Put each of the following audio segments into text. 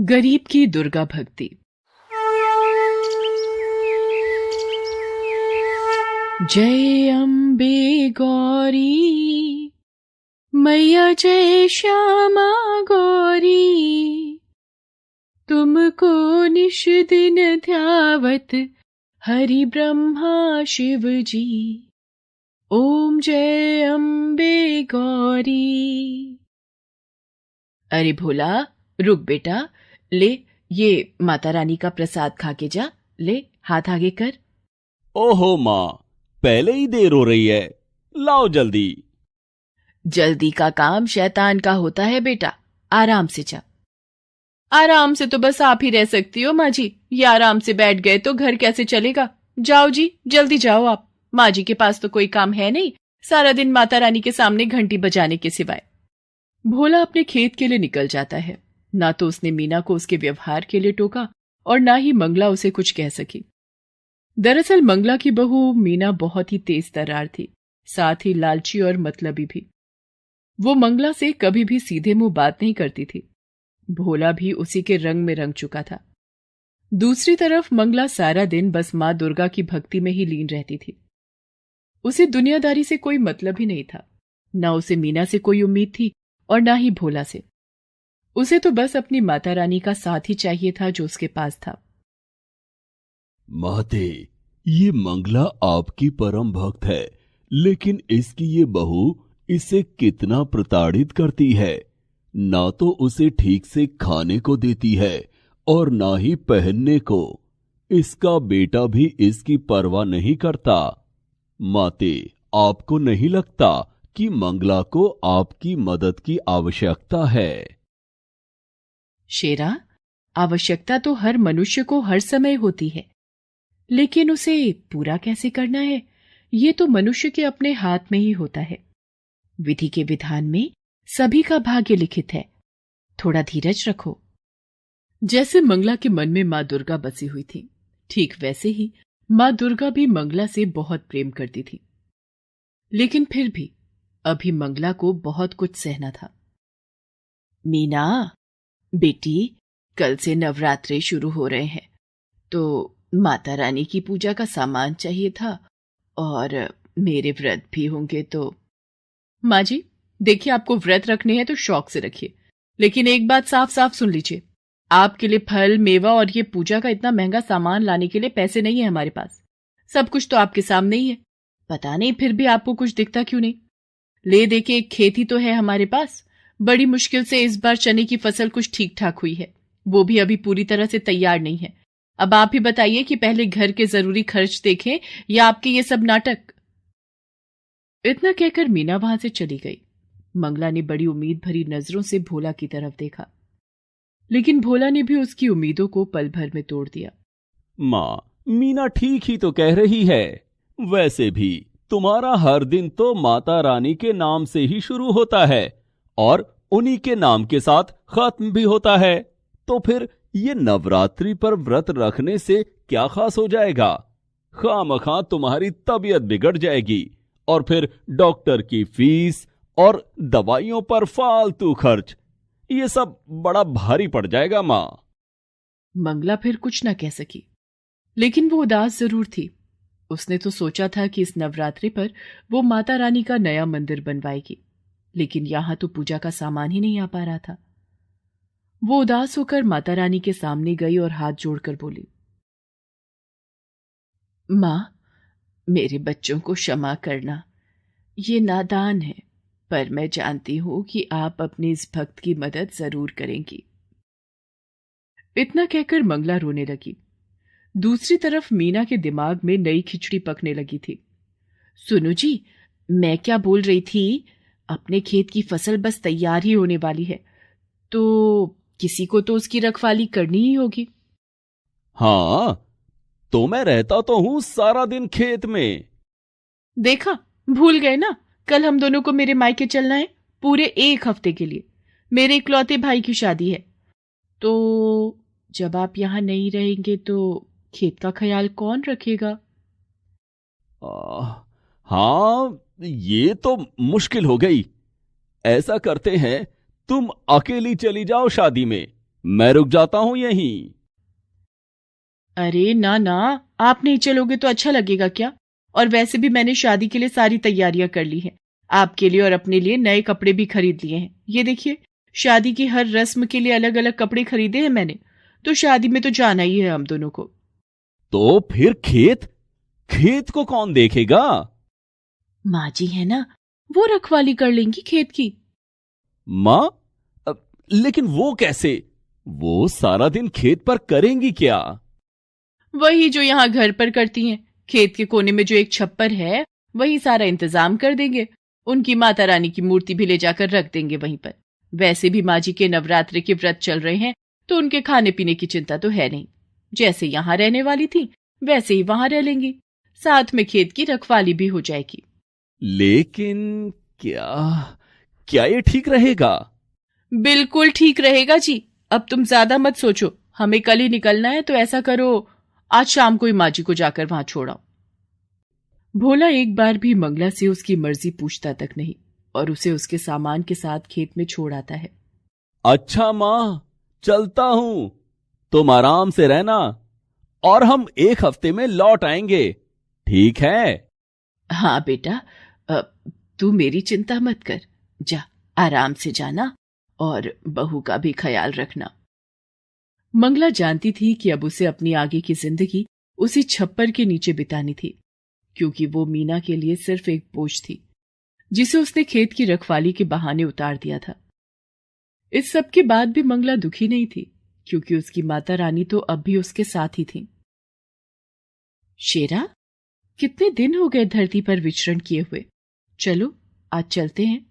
गरीब की दुर्गा भक्ति। जय अम्बे गौरी मैया, जय श्यामा गौरी, तुमको निश दिन ध्यावत हरि ब्रह्मा शिव जी। ओम जय अम्बे गौरी। अरे भोला, रुक बेटा, ले ये माता रानी का प्रसाद खा के जा। ले हाथ आगे कर। ओहो माँ, पहले ही देर हो रही है, लाओ जल्दी। जल्दी का काम शैतान का होता है बेटा, आराम से जा। आराम से तो बस आप ही रह सकती हो माँ जी, ये आराम से बैठ गए तो घर कैसे चलेगा। जाओ जी, जल्दी जाओ आप। माँ जी के पास तो कोई काम है नहीं, सारा दिन माता रानी के सामने घंटी बजाने के सिवाय। भोला अपने खेत के लिए निकल जाता है। ना तो उसने मीना को उसके व्यवहार के लिए टोका और ना ही मंगला उसे कुछ कह सकी। दरअसल मंगला की बहू मीना बहुत ही तेज तर्रार थी, साथ ही लालची और मतलबी भी। वो मंगला से कभी भी सीधे मुंह बात नहीं करती थी। भोला भी उसी के रंग में रंग चुका था। दूसरी तरफ मंगला सारा दिन बस मां दुर्गा की भक्ति में ही लीन रहती थी। उसे दुनियादारी से कोई मतलब ही नहीं था। ना उसे मीना से कोई उम्मीद थी और ना ही भोला से। उसे तो बस अपनी माता रानी का साथ ही चाहिए था जो उसके पास था। माते, ये मंगला आपकी परम भक्त है, लेकिन इसकी ये बहू इसे कितना प्रताड़ित करती है। ना तो उसे ठीक से खाने को देती है और ना ही पहनने को। इसका बेटा भी इसकी परवाह नहीं करता। माते, आपको नहीं लगता कि मंगला को आपकी मदद की आवश्यकता है? शेरा, आवश्यकता तो हर मनुष्य को हर समय होती है, लेकिन उसे पूरा कैसे करना है, ये तो मनुष्य के अपने हाथ में ही होता है। विधि के विधान में सभी का भाग्य लिखित है। थोड़ा धीरज रखो। जैसे मंगला के मन में मां दुर्गा बसी हुई थी, ठीक वैसे ही मां दुर्गा भी मंगला से बहुत प्रेम करती थी। लेकिन फिर भी अभी मंगला को बहुत कुछ सहना था। मीना बेटी, कल से नवरात्रे शुरू हो रहे हैं, तो माता रानी की पूजा का सामान चाहिए था और मेरे व्रत भी होंगे तो। माँ जी, देखिए, आपको व्रत रखने हैं तो शौक से रखिए, लेकिन एक बात साफ साफ सुन लीजिए, आपके लिए फल मेवा और ये पूजा का इतना महंगा सामान लाने के लिए पैसे नहीं है हमारे पास। सब कुछ तो आपके सामने ही है। पता नहीं फिर भी आपको कुछ दिखता क्यों नहीं। ले देके एक खेती तो है हमारे पास। बड़ी मुश्किल से इस बार चने की फसल कुछ ठीक ठाक हुई है, वो भी अभी पूरी तरह से तैयार नहीं है। अब आप ही बताइए कि पहले घर के जरूरी खर्च देखें या आपके ये सब नाटक। इतना कहकर मीना वहां से चली गई। मंगला ने बड़ी उम्मीद भरी नजरों से भोला की तरफ देखा, लेकिन भोला ने भी उसकी उम्मीदों को पल भर में तोड़ दिया। माँ, मीना ठीक ही तो कह रही है। वैसे भी तुम्हारा हर दिन तो माता रानी के नाम से ही शुरू होता है और उन्हीं के नाम के साथ खत्म भी होता है। तो फिर ये नवरात्रि पर व्रत रखने से क्या खास हो जाएगा? खामखा तुम्हारी तबीयत बिगड़ जाएगी और फिर डॉक्टर की फीस और दवाइयों पर फालतू खर्च, ये सब बड़ा भारी पड़ जाएगा माँ। मंगला फिर कुछ न कह सकी, लेकिन वो उदास जरूर थी। उसने तो सोचा था कि इस नवरात्रि पर वो माता रानी का नया मंदिर बनवाएगी, लेकिन यहां तो पूजा का सामान ही नहीं आ पा रहा था। वो उदास होकर माता रानी के सामने गई और हाथ जोड़कर बोली, मां, मेरे बच्चों को क्षमा करना। ये नादान है, पर मैं जानती हूं कि आप अपने इस भक्त की मदद जरूर करेंगी। इतना कहकर मंगला रोने लगी। दूसरी तरफ मीना के दिमाग में नई खिचड़ी पकने लगी थी। सुनो जी, मैं क्या बोल रही थी, अपने खेत की फसल बस तैयार ही होने वाली है, तो किसी को तो उसकी रखवाली करनी ही होगी। हाँ, तो मैं रहता तो हूं सारा दिन खेत में। देखा, भूल गए ना, कल हम दोनों को मेरे मायके चलना है पूरे 1 हफ्ते के लिए। मेरे इकलौते भाई की शादी है, तो जब आप यहां नहीं रहेंगे तो खेत का ख्याल कौन रखेगा? हाँ, ये तो मुश्किल हो गई। ऐसा करते हैं, तुम अकेली चली जाओ शादी में मैं रुक जाता हूं यहीं। अरे ना ना, आप नहीं चलोगे तो अच्छा लगेगा क्या? और वैसे भी मैंने शादी के लिए सारी तैयारियां कर ली हैं। आपके लिए और अपने लिए नए कपड़े भी खरीद लिए हैं। ये देखिए, शादी की हर रस्म के लिए अलग अलग कपड़े खरीदे हैं मैंने। तो शादी में तो जाना ही है हम दोनों को। तो फिर खेत खेत को कौन देखेगा? माँ जी है ना, वो रखवाली कर लेंगी खेत की। माँ? लेकिन वो कैसे? वो सारा दिन खेत पर करेंगी क्या? वही जो यहाँ घर पर करती हैं। खेत के कोने में जो एक छप्पर है, वही सारा इंतजाम कर देंगे। उनकी माता रानी की मूर्ति भी ले जाकर रख देंगे वहीं पर। वैसे भी माँ जी के नवरात्रि के व्रत चल रहे हैं, तो उनके खाने पीने की चिंता तो है नहीं। जैसे यहाँ रहने वाली थी, वैसे ही वहां रह लेंगी। साथ में खेत की रखवाली भी हो जाएगी। लेकिन क्या क्या ये ठीक रहेगा? बिल्कुल ठीक रहेगा जी। अब तुम ज्यादा मत सोचो, हमें कल ही निकलना है, तो ऐसा करो, आज शाम को ही माँ जी को जाकर वहां छोड़ाओ। भोला एक बार भी मंगला से उसकी मर्जी पूछता तक नहीं, और उसे उसके सामान के साथ खेत में छोड़ आता है। अच्छा माँ, चलता हूं। तुम आराम से रहना और हम 1 हफ्ते में लौट आएंगे, ठीक है? हाँ बेटा, अ, तू मेरी चिंता मत कर। जा, आराम से जाना और बहू का भी ख्याल रखना। मंगला जानती थी कि अब उसे अपनी आगे की जिंदगी उसी छप्पर के नीचे बितानी थी, क्योंकि वो मीना के लिए सिर्फ एक बोझ थी, जिसे उसने खेत की रखवाली के बहाने उतार दिया था। इस सब के बाद भी मंगला दुखी नहीं थी, क्योंकि उसकी माता रानी तो अब भी उसके साथ ही थी। शेरा, कितने दिन हो गए धरती पर विचरण किए हुए। चलो, आज चलते हैं।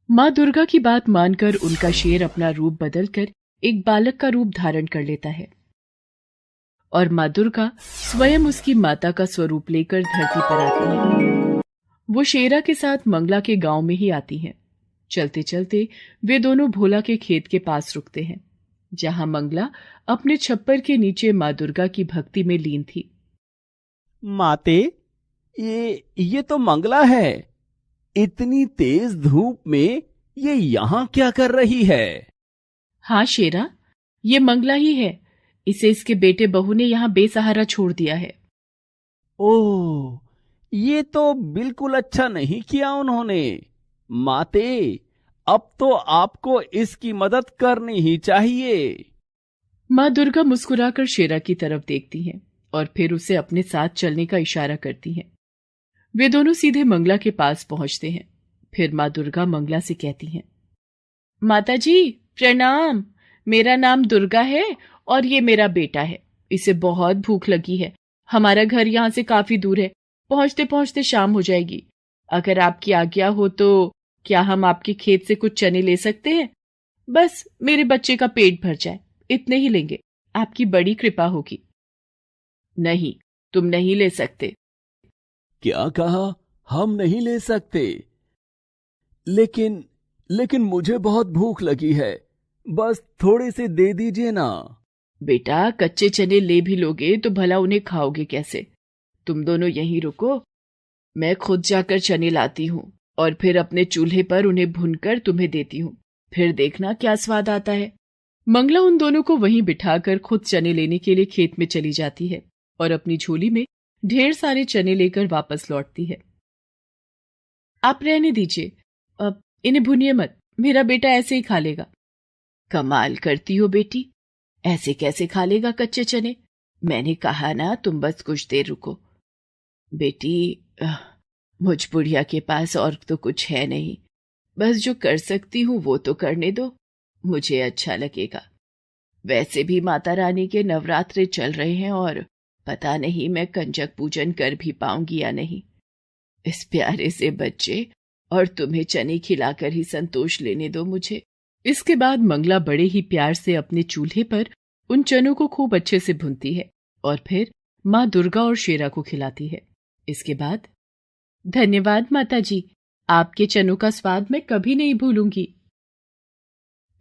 माँ दुर्गा की बात मानकर उनका शेर अपना रूप बदलकर एक बालक का रूप धारण कर लेता है, और माँ दुर्गा स्वयं उसकी माता का स्वरूप लेकर धरती पर आती है। वो शेरा के साथ मंगला के गांव में ही आती हैं। चलते चलते वे दोनों भोला के खेत के पास रुकते हैं, जहां मंगला अपने छप्पर के नीचे माँ दुर्गा की भक्ति में लीन थी। माते, ये तो मंगला है। इतनी तेज धूप में ये यहां क्या कर रही है? हाँ शेरा, ये मंगला ही है। इसे इसके बेटे बहू ने यहाँ बेसहारा छोड़ दिया है। ओह, ये तो बिल्कुल अच्छा नहीं किया उन्होंने। माते, अब तो आपको इसकी मदद करनी ही चाहिए। माँ दुर्गा मुस्कुराकर शेरा की तरफ देखती हैं और फिर उसे अपने साथ चलने का इशारा करती हैं। वे दोनों सीधे मंगला के पास पहुंचते हैं। फिर माँ दुर्गा मंगला से कहती हैं, माता जी प्रणाम। मेरा नाम दुर्गा है और ये मेरा बेटा है। इसे बहुत भूख लगी है। हमारा घर यहाँ से काफी दूर है। पहुंचते पहुंचते शाम हो जाएगी। अगर आपकी आज्ञा हो तो क्या हम आपके खेत से कुछ चने ले सकते हैं? बस मेरे बच्चे का पेट भर जाए, इतने ही लेंगे। आपकी बड़ी कृपा होगी। नहीं, तुम नहीं ले सकते। क्या कहा? हम नहीं ले सकते? लेकिन लेकिन मुझे बहुत भूख लगी है। बस थोड़े से दे दीजिए ना। बेटा, कच्चे चने ले भी लोगे तो भला उन्हें खाओगे कैसे? तुम दोनों यहीं रुको, मैं खुद जाकर चने लाती हूँ और फिर अपने चूल्हे पर उन्हें भूनकर तुम्हें देती हूँ। फिर देखना क्या स्वाद आता है। मंगला उन दोनों को वहीं बिठाकर खुद चने लेने के लिए खेत में चली जाती है और अपनी झोली में ढेर सारे चने लेकर वापस लौटती है। आप रहने दीजिए, अब इन्हें भूनिए मत। मेरा बेटा ऐसे ही खा लेगा। कमाल करती हो बेटी, ऐसे कैसे खा लेगा कच्चे चने? मैंने कहा ना, तुम बस कुछ देर रुको। बेटी, मुझ बुढ़िया के पास और तो कुछ है नहीं। बस जो कर सकती हूँ वो तो करने दो, मुझे अच्छा लगेगा। वैसे भी माता रानी के नवरात्रे चल रहे हैं और पता नहीं मैं कंजक पूजन कर भी पाऊंगी या नहीं। इस प्यारे से बच्चे और तुम्हें चने खिलाकर ही संतोष लेने दो मुझे। इसके बाद मंगला बड़े ही प्यार से अपने चूल्हे पर उन चनों को खूब अच्छे से भूनती है और फिर माँ दुर्गा और शेरा को खिलाती है। इसके बाद, धन्यवाद माता जी, आपके चनों का स्वाद मैं कभी नहीं भूलूंगी।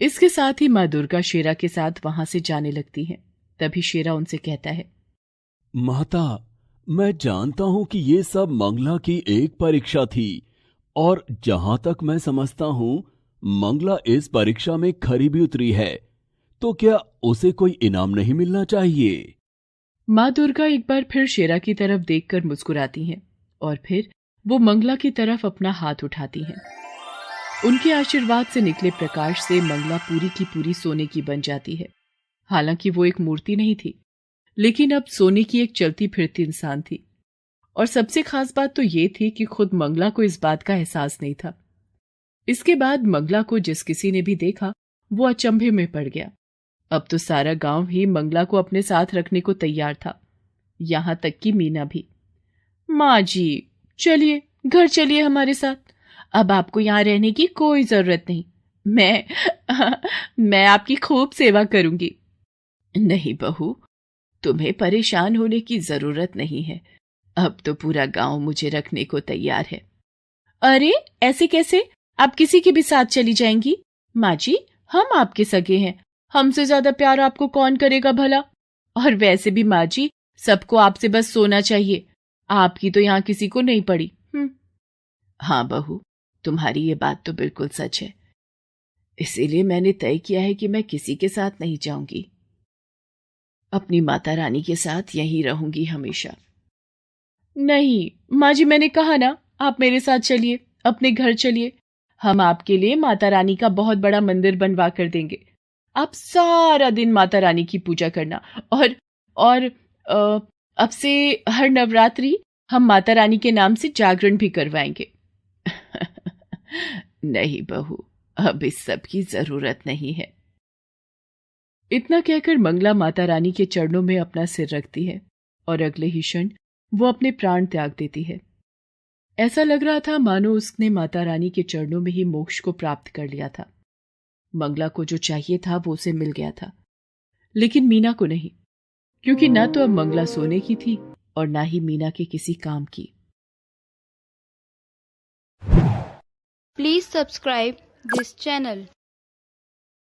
इसके साथ ही माँ दुर्गा शेरा के साथ वहां से जाने लगती है। तभी शेरा उनसे कहता है, माता, मैं जानता हूं कि ये सब मंगला की एक परीक्षा थी, और जहां तक मैं समझता हूं मंगला इस परीक्षा में खरी भी उतरी है। तो क्या उसे कोई इनाम नहीं मिलना चाहिए? माँ दुर्गा एक बार फिर शेरा की तरफ देखकर मुस्कुराती हैं और फिर वो मंगला की तरफ अपना हाथ उठाती हैं। उनके आशीर्वाद से निकले प्रकाश से मंगला पूरी की पूरी सोने की बन जाती है। हालांकि वो एक मूर्ति नहीं थी, लेकिन अब सोने की एक चलती फिरती इंसान थी। और सबसे खास बात तो ये थी कि खुद मंगला को इस बात का एहसास नहीं था। इसके बाद मंगला को जिस किसी ने भी देखा वो अचंभे में पड़ गया। अब तो सारा गांव ही मंगला को अपने साथ रखने को तैयार था, यहां तक कि मीना भी। माँ जी, चलिए घर चलिए हमारे साथ। अब आपको यहाँ रहने की कोई जरूरत नहीं। मैं आपकी खूब सेवा करूंगी। नहीं बहू, तुम्हें परेशान होने की जरूरत नहीं है। अब तो पूरा गांव मुझे रखने को तैयार है। अरे ऐसे कैसे? आप किसी के भी साथ चली जाएंगी? माँ जी, हम आपके सगे हैं, हमसे ज्यादा प्यार आपको कौन करेगा भला? और वैसे भी माँ जी, सबको आपसे बस सोना चाहिए, आपकी तो यहाँ किसी को नहीं पड़ी। हाँ बहू, तुम्हारी ये बात तो बिल्कुल सच है। इसीलिए मैंने तय किया है कि मैं किसी के साथ नहीं जाऊंगी, अपनी माता रानी के साथ यहीं रहूंगी हमेशा। नहीं माँ जी, मैंने कहा ना, आप मेरे साथ चलिए, अपने घर चलिए। हम आपके लिए माता रानी का बहुत बड़ा मंदिर बनवा कर देंगे। आप सारा दिन माता रानी की पूजा करना। और अब से हर नवरात्रि हम माता रानी के नाम से जागरण भी करवाएंगे। नहीं बहू, अब इस सब की जरूरत नहीं है। इतना कहकर मंगला माता रानी के चरणों में अपना सिर रखती है और अगले ही क्षण वो अपने प्राण त्याग देती है। ऐसा लग रहा था मानो उसने माता रानी के चरणों में ही मोक्ष को प्राप्त कर लिया था। मंगला को जो चाहिए था वो उसे मिल गया था, लेकिन मीना को नहीं, क्योंकि ना तो अब मंगला सोने की थी और ना ही मीना के किसी काम की। Please subscribe this channel.